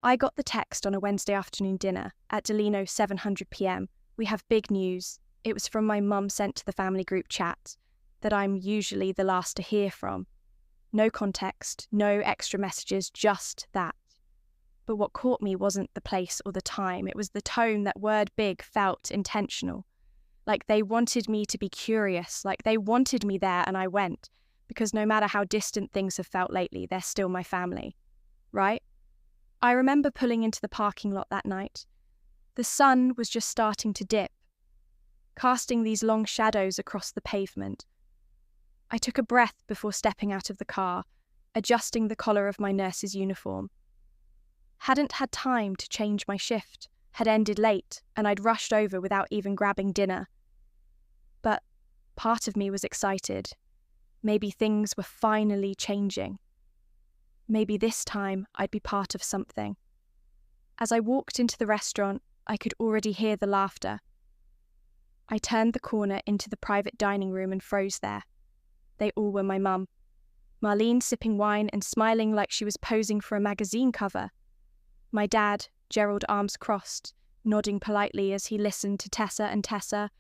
I got the text on a Wednesday afternoon dinner at Delino 700 p.m. We have big news. It was from my mum sent to the family group chat that I'm usually the last to hear from. No context, no extra messages, just that. But what caught me wasn't the place or the time. It was the tone. That word big felt intentional. Like they wanted me to be curious, like they wanted me there, and I went. Because no matter how distant things have felt lately, they're still my family. Right? I remember pulling into the parking lot that night. The sun was just starting to dip, casting these long shadows across the pavement. I took a breath before stepping out of the car, adjusting the collar of my nurse's uniform. Hadn't had time to change my shift, had ended late, and I'd rushed over without even grabbing dinner. But part of me was excited. Maybe things were finally changing. Maybe this time I'd be part of something. As I walked into the restaurant, I could already hear the laughter. I turned the corner into the private dining room and froze there. They all were my mum. Marlene sipping wine and smiling like she was posing for a magazine cover. My dad, Gerald, arms crossed, nodding politely as he listened to Tessa and Tessa.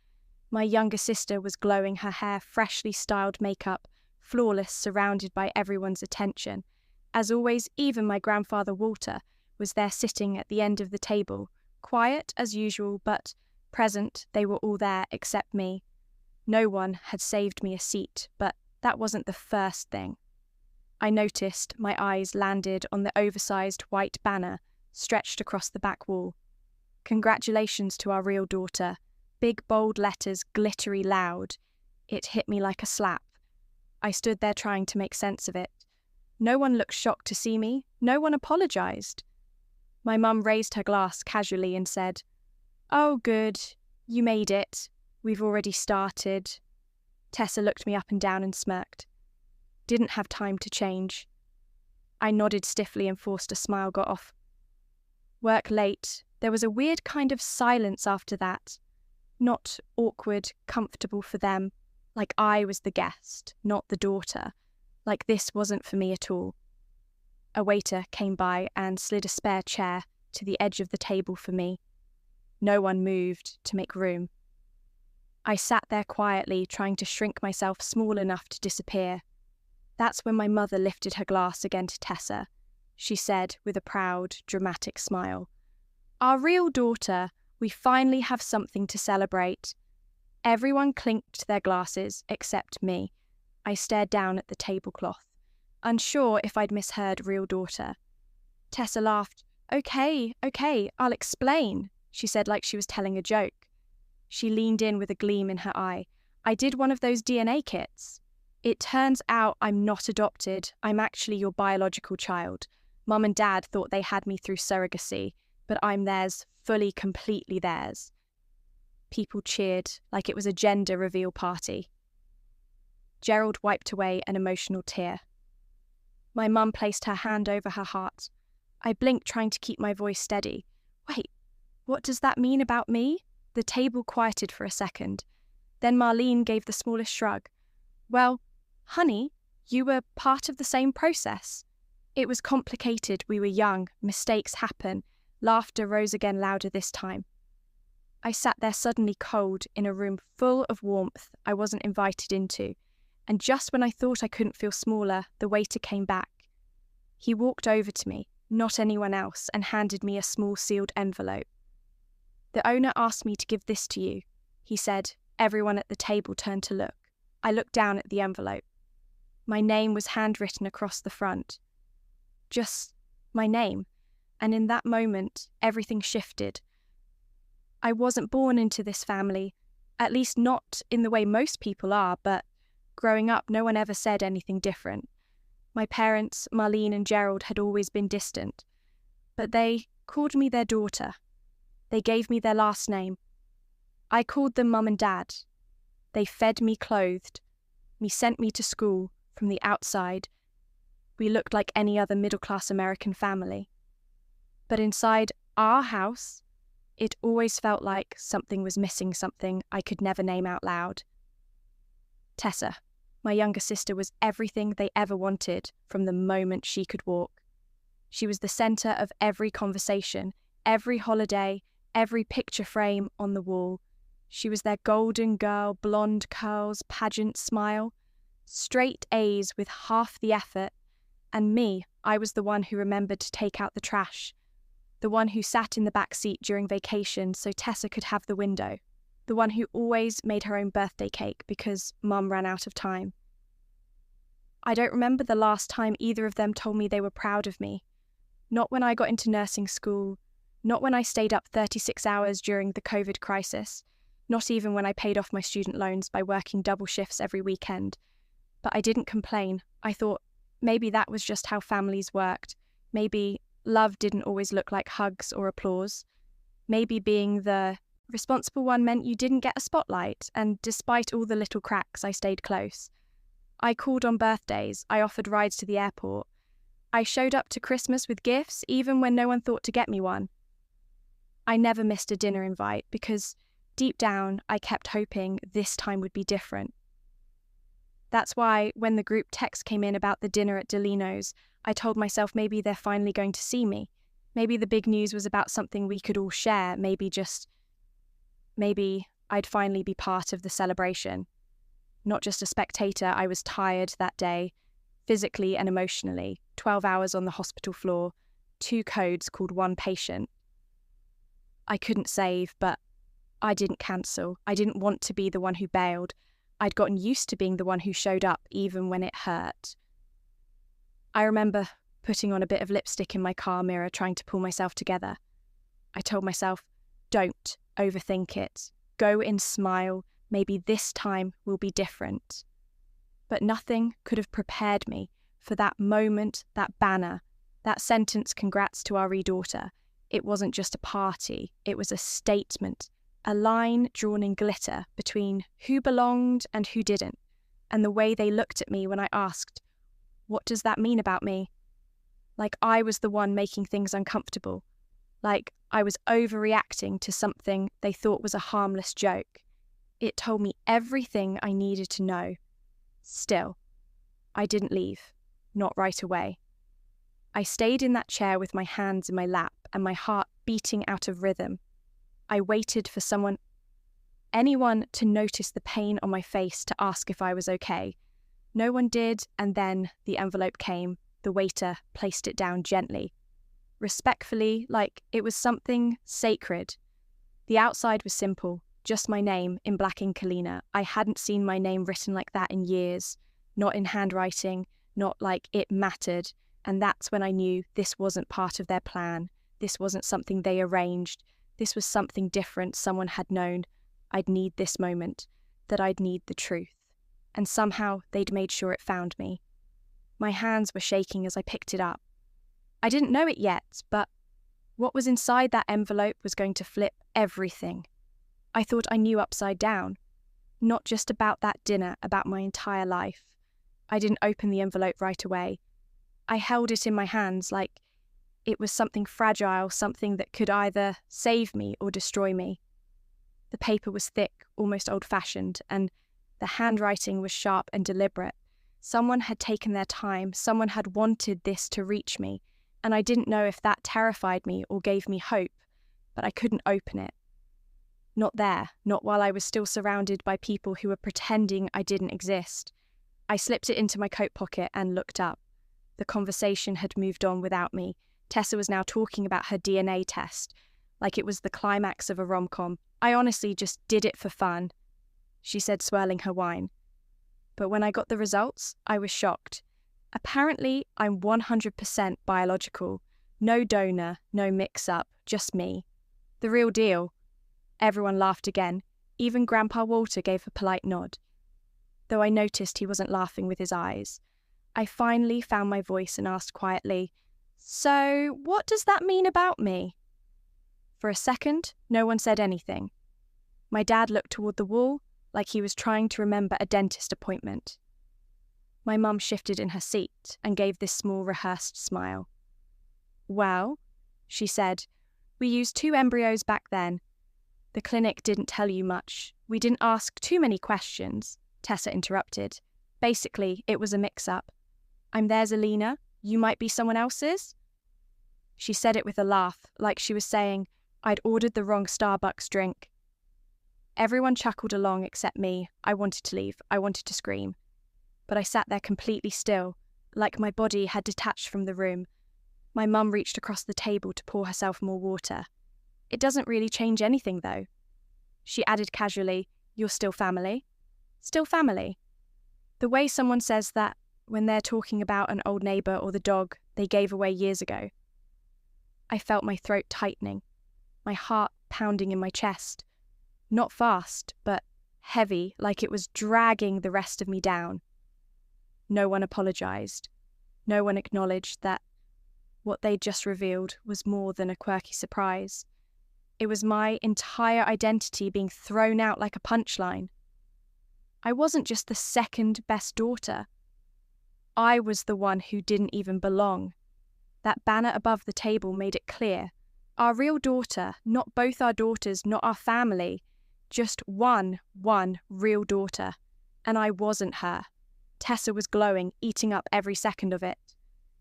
My younger sister was glowing, her hair freshly styled makeup, flawless, surrounded by everyone's attention. As always, even my grandfather Walter was there sitting at the end of the table, quiet as usual, but present. They were all there except me. No one had saved me a seat, but that wasn't the first thing. I noticed my eyes landed on the oversized white banner stretched across the back wall. Congratulations to our real daughter. Big bold letters, glittery loud. It hit me like a slap. I stood there trying to make sense of it. No one looked shocked to see me. No one apologized. My mum raised her glass casually and said, "Oh, good. You made it. We've already started." Tessa looked me up and down and smirked. Didn't have time to change. I nodded stiffly and forced a smile got off. Work late. There was a weird kind of silence after that. Not awkward, comfortable for them. Like I was the guest, not the daughter. Like this wasn't for me at all. A waiter came by and slid a spare chair to the edge of the table for me. No one moved to make room. I sat there quietly, trying to shrink myself small enough to disappear. That's when my mother lifted her glass again to Tessa. She said with a proud, dramatic smile, "Our real daughter, we finally have something to celebrate." Everyone clinked their glasses except me. I stared down at the tablecloth, unsure if I'd misheard real daughter. Tessa laughed. Okay, I'll explain," she said like she was telling a joke. She leaned in with a gleam in her eye. "I did one of those DNA kits. It turns out I'm not adopted. I'm actually your biological child. Mum and Dad thought they had me through surrogacy, but I'm theirs, fully, completely theirs." People cheered like it was a gender reveal party. Gerald wiped away an emotional tear. My mum placed her hand over her heart. I blinked, trying to keep my voice steady. "Wait, what does that mean about me?" The table quieted for a second. Then Marlene gave the smallest shrug. "Well, honey, you were part of the same process. It was complicated, we were young, mistakes happen." Laughter rose again, louder this time. I sat there suddenly cold in a room full of warmth I wasn't invited into, and just when I thought I couldn't feel smaller, the waiter came back. He walked over to me, not anyone else, and handed me a small sealed envelope. "The owner asked me to give this to you," he said. Everyone at the table turned to look. I looked down at the envelope. My name was handwritten across the front. Just my name. And in that moment, everything shifted. I wasn't born into this family, at least not in the way most people are, but growing up, no one ever said anything different. My parents, Marlene and Gerald, had always been distant, but they called me their daughter. They gave me their last name. I called them Mum and Dad. They fed me, clothed me, sent me to school from the outside. We looked like any other middle-class American family. But inside our house, it always felt like something was missing, something I could never name out loud. Tessa, my younger sister, was everything they ever wanted from the moment she could walk. She was the centre of every conversation, every holiday, every picture frame on the wall. She was their golden girl, blonde curls, pageant smile, straight A's with half the effort, and me, I was the one who remembered to take out the trash, the one who sat in the back seat during vacation so Tessa could have the window, the one who always made her own birthday cake because Mum ran out of time. I don't remember the last time either of them told me they were proud of me. Not when I got into nursing school, not when I stayed up 36 hours during the COVID crisis, not even when I paid off my student loans by working double shifts every weekend. But I didn't complain. I thought maybe that was just how families worked. Maybe love didn't always look like hugs or applause. Maybe being the responsible one meant you didn't get a spotlight, and despite all the little cracks, I stayed close. I called on birthdays, I offered rides to the airport. I showed up to Christmas with gifts, even when no one thought to get me one. I never missed a dinner invite because, deep down, I kept hoping this time would be different. That's why, when the group text came in about the dinner at Delino's, I told myself maybe they're finally going to see me. Maybe the big news was about something we could all share, maybe I'd finally be part of the celebration. Not just a spectator. I was tired that day, physically and emotionally. 12 hours on the hospital floor, 2 codes called one patient. I couldn't save, but I didn't cancel. I didn't want to be the one who bailed. I'd gotten used to being the one who showed up even when it hurt. I remember putting on a bit of lipstick in my car mirror, trying to pull myself together. I told myself, don't overthink it. Go and smile. Maybe this time will be different. But nothing could have prepared me for that moment, that banner, that sentence, congrats to our daughter. It wasn't just a party, it was a statement, a line drawn in glitter between who belonged and who didn't, and the way they looked at me when I asked, what does that mean about me? Like I was the one making things uncomfortable, like I was overreacting to something they thought was a harmless joke. It told me everything I needed to know. Still, I didn't leave, not right away. I stayed in that chair with my hands in my lap and my heart beating out of rhythm. I waited for anyone to notice the pain on my face to ask if I was okay. No one did, and then the envelope came. The waiter placed it down gently, respectfully, like it was something sacred. The outside was simple, just my name in black ink. Kalina. I hadn't seen my name written like that in years, not in handwriting, not like it mattered, and that's when I knew this wasn't part of their plan. This wasn't something they arranged. This was something different someone had known. I'd need this moment, that I'd need the truth. And somehow they'd made sure it found me. My hands were shaking as I picked it up. I didn't know it yet, but what was inside that envelope was going to flip everything. I thought I knew upside down. Not just about that dinner, about my entire life. I didn't open the envelope right away. I held it in my hands like it was something fragile, something that could either save me or destroy me. The paper was thick, almost old-fashioned, and the handwriting was sharp and deliberate. Someone had taken their time, someone had wanted this to reach me, and I didn't know if that terrified me or gave me hope, but I couldn't open it. Not there, not while I was still surrounded by people who were pretending I didn't exist. I slipped it into my coat pocket and looked up. The conversation had moved on without me. Tessa was now talking about her DNA test, like it was the climax of a rom-com. I honestly just did it for fun, she said, swirling her wine. But when I got the results, I was shocked. Apparently, I'm 100% biological. No donor, no mix-up, just me. The real deal. Everyone laughed again. Even Grandpa Walter gave a polite nod. Though I noticed he wasn't laughing with his eyes. I finally found my voice and asked quietly, "So, what does that mean about me?" For a second, no one said anything. My dad looked toward the wall, like he was trying to remember a dentist appointment. My mum shifted in her seat and gave this small rehearsed smile. "Well," she said, "we used 2 embryos back then. The clinic didn't tell you much. We didn't ask too many questions," Tessa interrupted. "Basically, it was a mix-up. I'm theirs, Alina. You might be someone else's?" She said it with a laugh, like she was saying, I'd ordered the wrong Starbucks drink. Everyone chuckled along except me. I wanted to leave. I wanted to scream. But I sat there completely still, like my body had detached from the room. My mum reached across the table to pour herself more water. It doesn't really change anything, though. She added casually, You're still family? Still family? The way someone says that when they're talking about an old neighbour or the dog they gave away years ago. I felt my throat tightening, my heart pounding in my chest. Not fast, but heavy, like it was dragging the rest of me down. No one apologised. No one acknowledged that what they'd just revealed was more than a quirky surprise. It was my entire identity being thrown out like a punchline. I wasn't just the second best daughter. I was the one who didn't even belong. That banner above the table made it clear. Our real daughter, not both our daughters, not our family, just one real daughter. And I wasn't her. Tessa was glowing, eating up every second of it.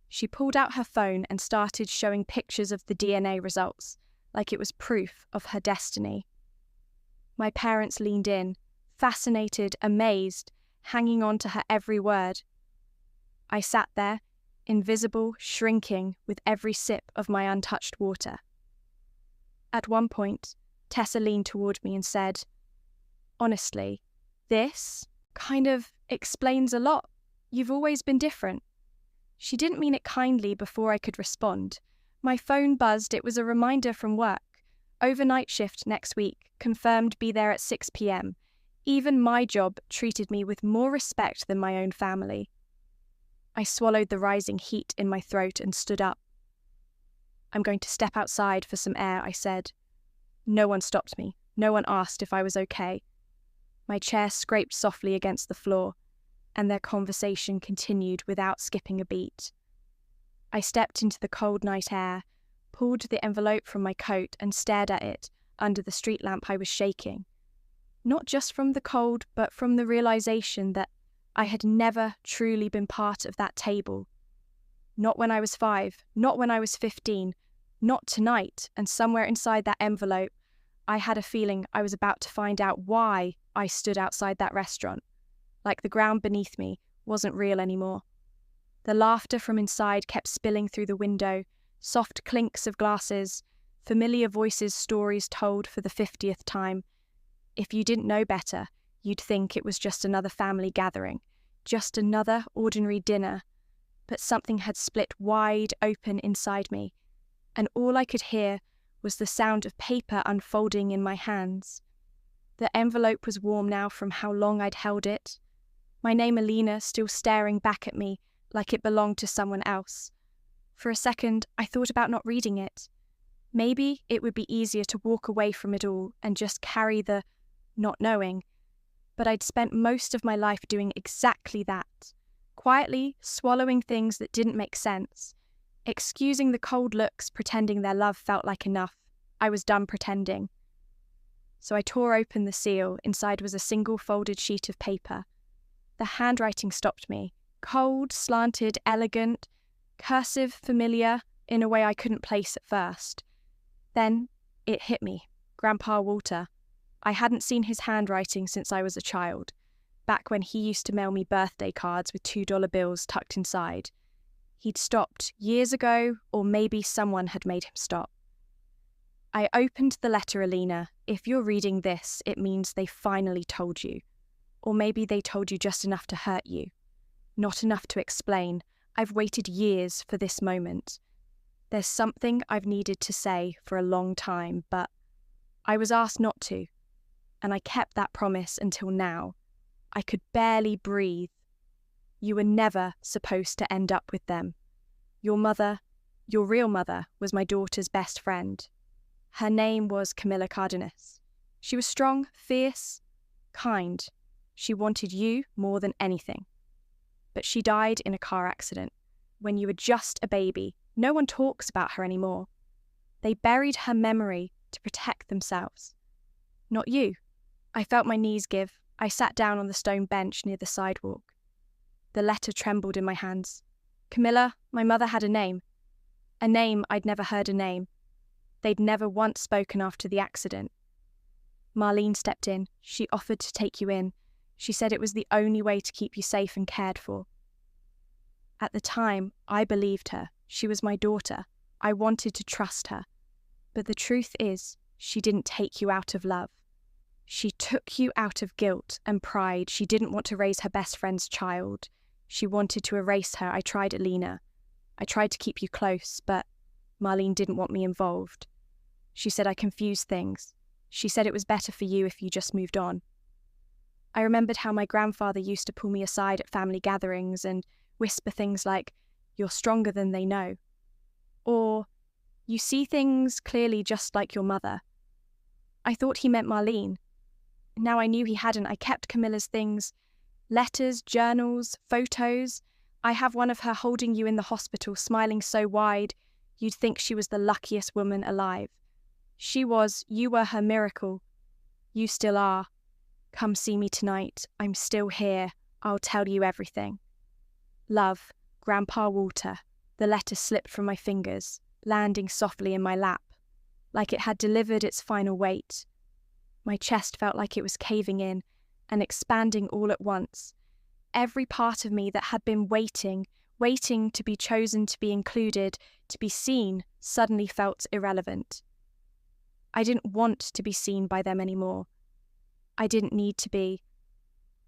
She pulled out her phone and started showing pictures of the DNA results, like it was proof of her destiny. My parents leaned in, fascinated, amazed, hanging on to her every word. I sat there, invisible, shrinking with every sip of my untouched water. At one point, Tessa leaned toward me and said, Honestly, this kind of explains a lot. You've always been different. She didn't mean it kindly before I could respond. My phone buzzed. It was a reminder from work. Overnight shift next week, confirmed be there at 6 p.m. Even my job treated me with more respect than my own family. I swallowed the rising heat in my throat and stood up. I'm going to step outside for some air, I said. No one stopped me. No one asked if I was okay. My chair scraped softly against the floor, and their conversation continued without skipping a beat. I stepped into the cold night air, pulled the envelope from my coat and stared at it under the street lamp I was shaking. Not just from the cold, but from the realization that I had never truly been part of that table. Not when I was 5, not when I was 15, not tonight, and somewhere inside that envelope, I had a feeling I was about to find out why I stood outside that restaurant, like the ground beneath me wasn't real anymore. The laughter from inside kept spilling through the window, soft clinks of glasses, familiar voices, stories told for the 50th time. If you didn't know better, you'd think it was just another family gathering, just another ordinary dinner. But something had split wide open inside me, and all I could hear was the sound of paper unfolding in my hands. The envelope was warm now from how long I'd held it. My name Alina still staring back at me like it belonged to someone else. For a second, I thought about not reading it. Maybe it would be easier to walk away from it all and just carry the not knowing. But I'd spent most of my life doing exactly that, quietly swallowing things that didn't make sense, excusing the cold looks, pretending their love felt like enough. I was done pretending. So I tore open the seal. Inside was a single folded sheet of paper. The handwriting stopped me. Cold, slanted, elegant, cursive, familiar, in a way I couldn't place at first. Then it hit me. Grandpa Walter. I hadn't seen his handwriting since I was a child, back when he used to mail me birthday cards with $2 bills tucked inside. He'd stopped years ago, or maybe someone had made him stop. I opened the letter, Alina. If you're reading this, it means they finally told you. Or maybe they told you just enough to hurt you. Not enough to explain. I've waited years for this moment. There's something I've needed to say for a long time, but I was asked not to. And I kept that promise until now. I could barely breathe. You were never supposed to end up with them. Your mother, your real mother, was my daughter's best friend. Her name was Camilla Cardenas. She was strong, fierce, kind. She wanted you more than anything. But she died in a car accident when you were just a baby. No one talks about her anymore. They buried her memory to protect themselves. Not you. I felt my knees give. I sat down on the stone bench near the sidewalk. The letter trembled in my hands. Camilla, my mother had a name. A name I'd never heard a name. They'd never once spoken after the accident. Marlene stepped in. She offered to take you in. She said it was the only way to keep you safe and cared for. At the time, I believed her. She was my daughter. I wanted to trust her. But the truth is, she didn't take you out of love. She took you out of guilt and pride. She didn't want to raise her best friend's child. She wanted to erase her. I tried, Alina. I tried to keep you close, but Marlene didn't want me involved. She said I confused things. She said it was better for you if you just moved on. I remembered how my grandfather used to pull me aside at family gatherings and whisper things like, "You're stronger than they know." Or, "You see things clearly just like your mother." I thought he meant Marlene. Now I knew he hadn't. I kept Camilla's things, letters, journals, photos. I have one of her holding you in the hospital, smiling so wide, you'd think she was the luckiest woman alive. She was. You were her miracle. You still are. Come see me tonight. I'm still here. I'll tell you everything. Love, Grandpa Walter. The letter slipped from my fingers, landing softly in my lap, like it had delivered its final weight. My chest felt like it was caving in and expanding all at once. Every part of me that had been waiting to be chosen, to be included, to be seen, suddenly felt irrelevant. I didn't want to be seen by them anymore. I didn't need to be.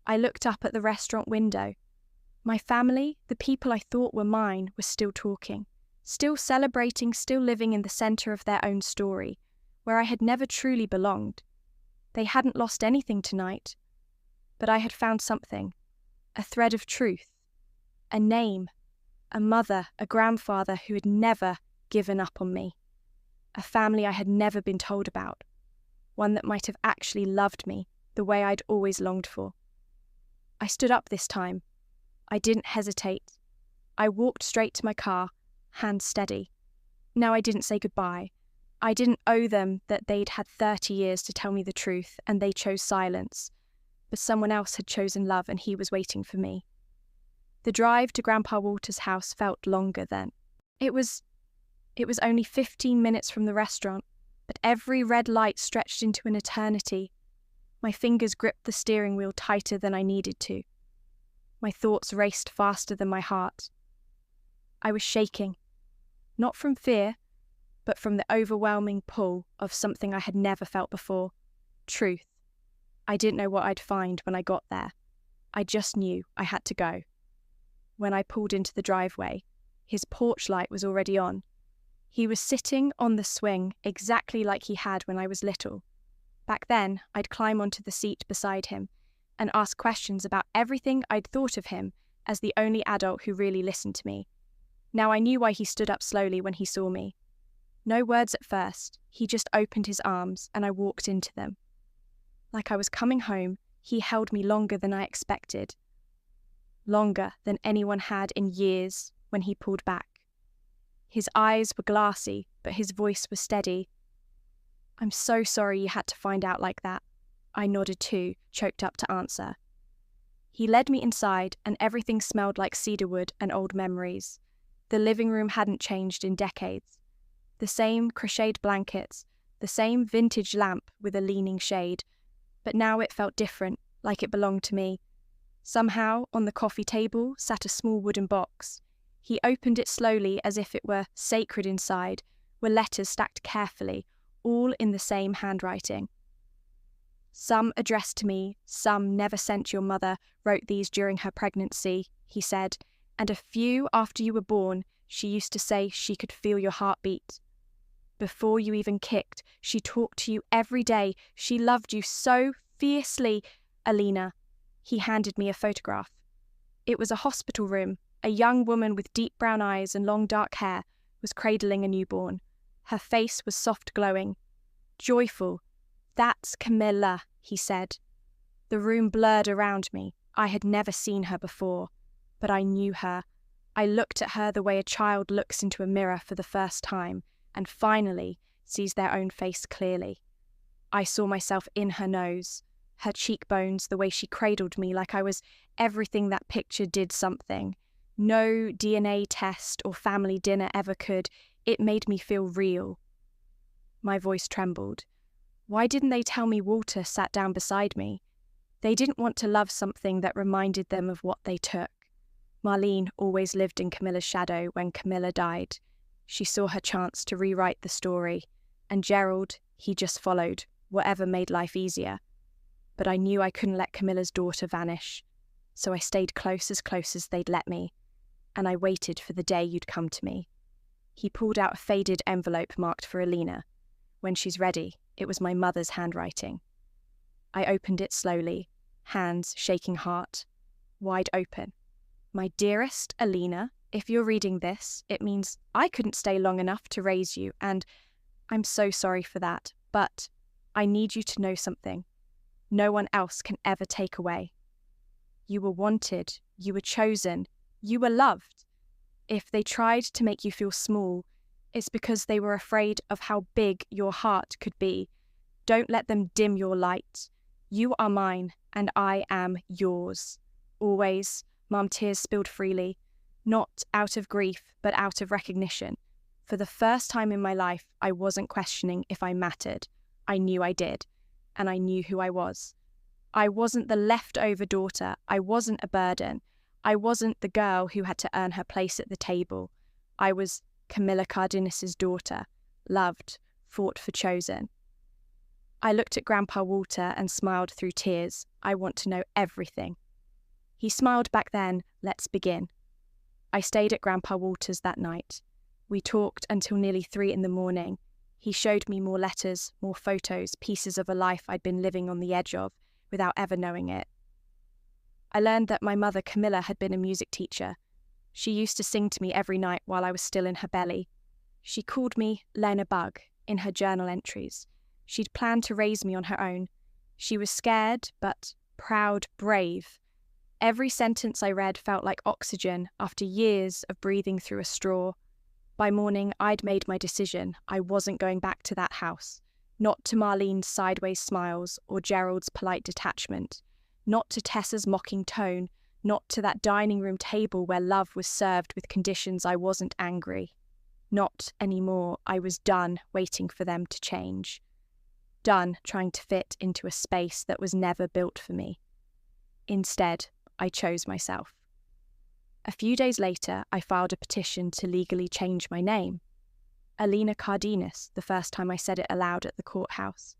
I looked up at the restaurant window. My family, the people I thought were mine, were still talking, still celebrating, still living in the centre of their own story, where I had never truly belonged. They hadn't lost anything tonight, but I had found something, a thread of truth, a name, a mother, a grandfather who had never given up on me, a family I had never been told about, one that might have actually loved me the way I'd always longed for. I stood up this time. I didn't hesitate. I walked straight to my car, hands steady. Now I didn't say goodbye. I didn't owe them that they'd had 30 years to tell me the truth and they chose silence. But someone else had chosen love and he was waiting for me. The drive to Grandpa Walter's house felt longer then. It was only 15 minutes from the restaurant, but every red light stretched into an eternity. My fingers gripped the steering wheel tighter than I needed to. My thoughts raced faster than my heart. I was shaking, not from fear, but from the overwhelming pull of something I had never felt before. Truth. I didn't know what I'd find when I got there. I just knew I had to go. When I pulled into the driveway, his porch light was already on. He was sitting on the swing exactly like he had when I was little. Back then, I'd climb onto the seat beside him and ask questions about everything I'd thought of him as the only adult who really listened to me. Now I knew why he stood up slowly when he saw me. No words at first, he just opened his arms and I walked into them. Like I was coming home, he held me longer than I expected. Longer than anyone had in years when he pulled back. His eyes were glassy, but his voice was steady. "I'm so sorry you had to find out like that." I nodded too, choked up to answer. He led me inside and everything smelled like cedarwood and old memories. The living room hadn't changed in decades. The same crocheted blankets, the same vintage lamp with a leaning shade, but now it felt different, like it belonged to me. Somehow, on the coffee table sat a small wooden box. He opened it slowly as if it were sacred. Inside were letters stacked carefully, all in the same handwriting. "Some addressed to me, some never sent your mother, wrote these during her pregnancy," he said, "and a few after you were born, she used to say she could feel your heartbeat. Before you even kicked, she talked to you every day. She loved you so fiercely." Alina. He handed me a photograph. It was a hospital room. A young woman with deep brown eyes and long dark hair was cradling a newborn. Her face was soft glowing. Joyful. "That's Camilla," he said. The room blurred around me. I had never seen her before, but I knew her. I looked at her the way a child looks into a mirror for the first time and finally sees their own face clearly. I saw myself in her nose, her cheekbones, the way she cradled me like I was everything that picture did something. No DNA test or family dinner ever could. It made me feel real. My voice trembled. Why didn't they tell me Walter sat down beside me? They didn't want to love something that reminded them of what they took. Marlene always lived in Camilla's shadow when Camilla died. She saw her chance to rewrite the story, and Gerald, he just followed, whatever made life easier. But I knew I couldn't let Camilla's daughter vanish, so I stayed close as they'd let me, and I waited for the day you'd come to me. He pulled out a faded envelope marked for Alina. When she's ready, it was my mother's handwriting. I opened it slowly, hands shaking heart, wide open. My dearest Alina, if you're reading this, it means I couldn't stay long enough to raise you, and I'm so sorry for that, but I need you to know something. No one else can ever take away. You were wanted, you were chosen, you were loved. If they tried to make you feel small, it's because they were afraid of how big your heart could be. Don't let them dim your light. You are mine, and I am yours. Always. Mum, tears spilled freely, not out of grief, but out of recognition. For the first time in my life, I wasn't questioning if I mattered. I knew I did, and I knew who I was. I wasn't the leftover daughter. I wasn't a burden. I wasn't the girl who had to earn her place at the table. I was Camilla Cardenis's daughter, loved, fought for, chosen. I looked at Grandpa Walter and smiled through tears. I want to know everything. He smiled back then. Let's begin. I stayed at Grandpa Walter's that night. We talked until nearly 3 a.m. He showed me more letters, more photos, pieces of a life I'd been living on the edge of without ever knowing it. I learned that my mother Camilla had been a music teacher. She used to sing to me every night while I was still in her belly. She called me Lena Bug in her journal entries. She'd planned to raise me on her own. She was scared, but proud, brave. Every sentence I read felt like oxygen after years of breathing through a straw. By morning, I'd made my decision. I wasn't going back to that house. Not to Marlene's sideways smiles or Gerald's polite detachment. Not to Tessa's mocking tone. Not to that dining room table where love was served with conditions I wasn't angry. Not anymore. I was done waiting for them to change. Done trying to fit into a space that was never built for me. Instead, I chose myself. A few days later, I filed a petition to legally change my name. Alina Cardenis, the first time I said it aloud at the courthouse.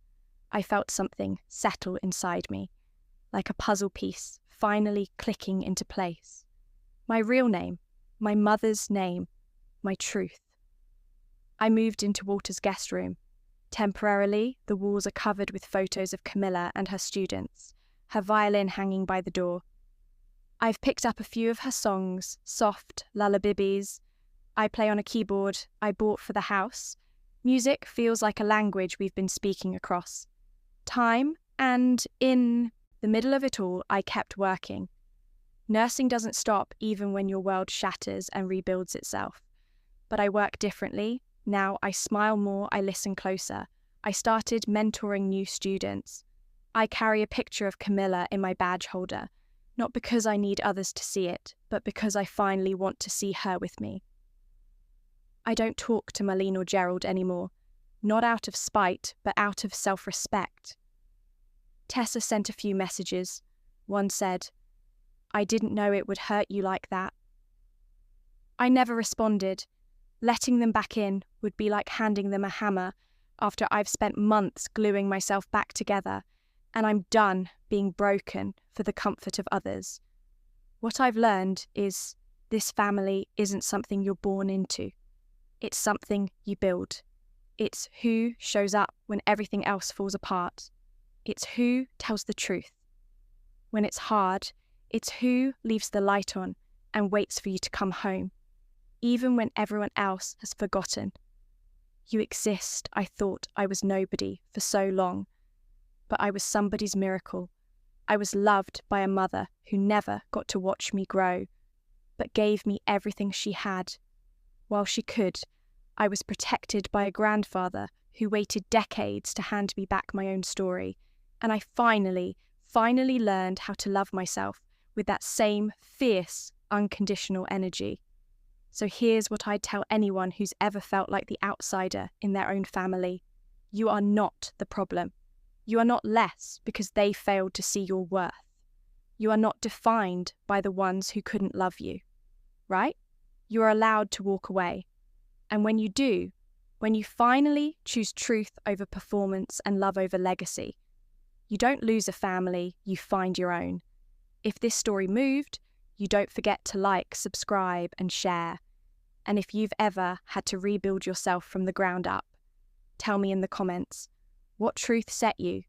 I felt something settle inside me, like a puzzle piece finally clicking into place. My real name, my mother's name, my truth. I moved into Walter's guest room. Temporarily, the walls are covered with photos of Camilla and her students, her violin hanging by the door. I've picked up a few of her songs, soft lullabies. I play on a keyboard I bought for the house. Music feels like a language we've been speaking across time, and in the middle of it all, I kept working. Nursing doesn't stop even when your world shatters and rebuilds itself. But I work differently. Now I smile more, I listen closer. I started mentoring new students. I carry a picture of Camilla in my badge holder, not because I need others to see it, but because I finally want to see her with me. I don't talk to Marlene or Gerald anymore, not out of spite, but out of self-respect. Tessa sent a few messages. One said, "I didn't know it would hurt you like that." I never responded. Letting them back in would be like handing them a hammer after I've spent months gluing myself back together, and I'm done being broken for the comfort of others. What I've learned is this family isn't something you're born into. It's something you build. It's who shows up when everything else falls apart. It's who tells the truth. When it's hard, it's who leaves the light on and waits for you to come home, even when everyone else has forgotten. You exist. I thought I was nobody for so long, but I was somebody's miracle. I was loved by a mother who never got to watch me grow, but gave me everything she had. While she could, I was protected by a grandfather who waited decades to hand me back my own story, and I finally learned how to love myself with that same fierce, unconditional energy. So here's what I'd tell anyone who's ever felt like the outsider in their own family. You are not the problem. You are not less because they failed to see your worth. You are not defined by the ones who couldn't love you, right? You are allowed to walk away. And when you do, when you finally choose truth over performance and love over legacy, you don't lose a family, you find your own. If this story moved, you don't forget to like, subscribe, and share. And if you've ever had to rebuild yourself from the ground up, tell me in the comments, what truth set you